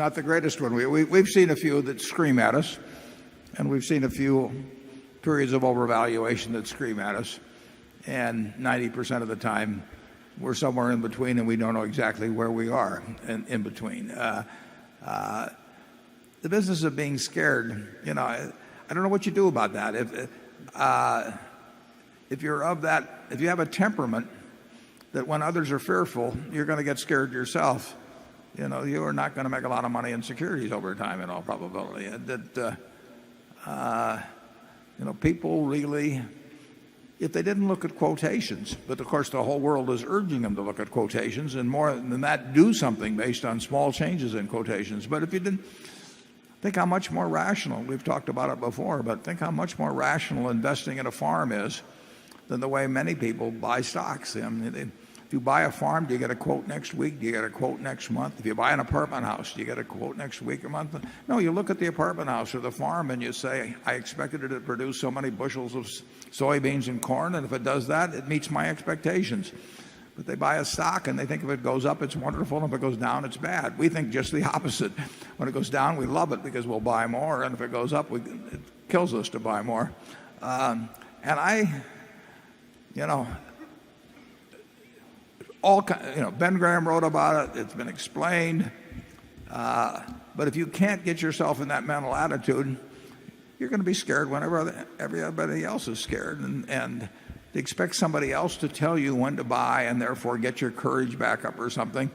Not the greatest one. We've seen a few that scream at us, and we've seen a few periods of overvaluation that scream at us. And 90% of the time, we're somewhere in between, and we don't know exactly where we are in between. The business of being scared, I don't know what you do about that. If you're of that, if you have a temperament that when others are fearful, you're going to get scared yourself. You are not going to make a lot of money in securities over time in all probability. People really, if they didn't look at quotations, but of course the whole world is urging them to look at quotations, and more than that, do something based on small changes in quotations. But if you didn't, think how much more rational, we've talked about it before, but think how much more rational investing in a farm is than the way many people buy stocks. If you buy a farm, do you get a quote next week? Do you get a quote next month? If you buy an apartment house, do you get a quote next week or month? No, you look at the apartment house or the farm and you say, I expected it to produce so many bushels of soybeans and corn, and if it does that, it meets my expectations. But they buy a stock and they think if it goes up, it's wonderful, and if it goes down, it's bad. We think just the opposite. When it goes down, we love it because we'll buy more, and if it goes up, it kills us to buy more. Ben Graham wrote about it. It's been explained. But if you can't get yourself in that mental attitude, you're going to be scared whenever everybody else is scared. And to expect somebody else to tell you when to buy and therefore get your courage back up or something.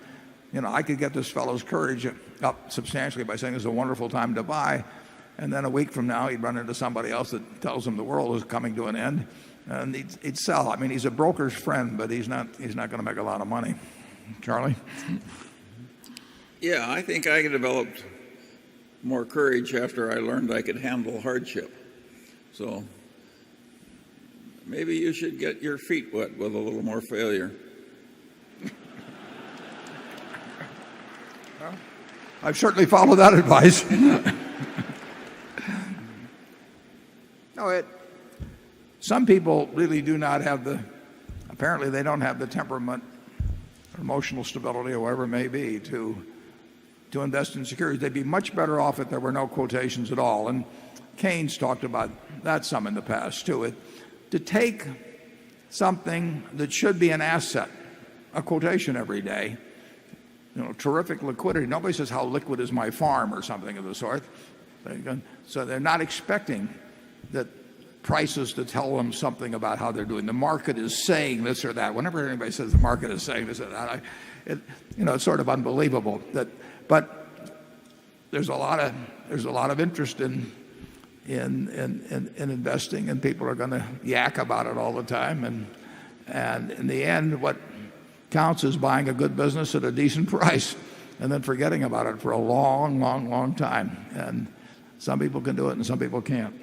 I could get this fellow's courage up substantially by saying it's a wonderful time to buy. And then a week from now, he'd run into somebody else that tells him the world is coming to an end. And he'd sell. I mean, he's a broker's friend, but he's not going to make a lot of money. Charlie? Yeah, I think I developed more courage after I learned I could handle hardship. So maybe you should get your feet wet with a little more failure. Well, I've certainly followed that advice. Some people really do not have apparently they don't have the temperament or emotional stability or whatever it may be to invest in securities. They'd be much better off if there were no quotations at all. And Keynes talked about that some in the past too. To take something that should be an asset, a quotation every day, terrific liquidity. Nobody says how liquid is my farm or something of the sort. So they're not expecting that prices to tell them something about how they're doing. The market is saying this or that. Whenever anybody says the market is saying this or that, it's sort of unbelievable. But there's a lot of interest in investing, and people are going to yak about it all the time. And in the end, what counts is buying a good business at a decent price, and then forgetting about it for a long, long, long time. And some people can do it, and some people can't.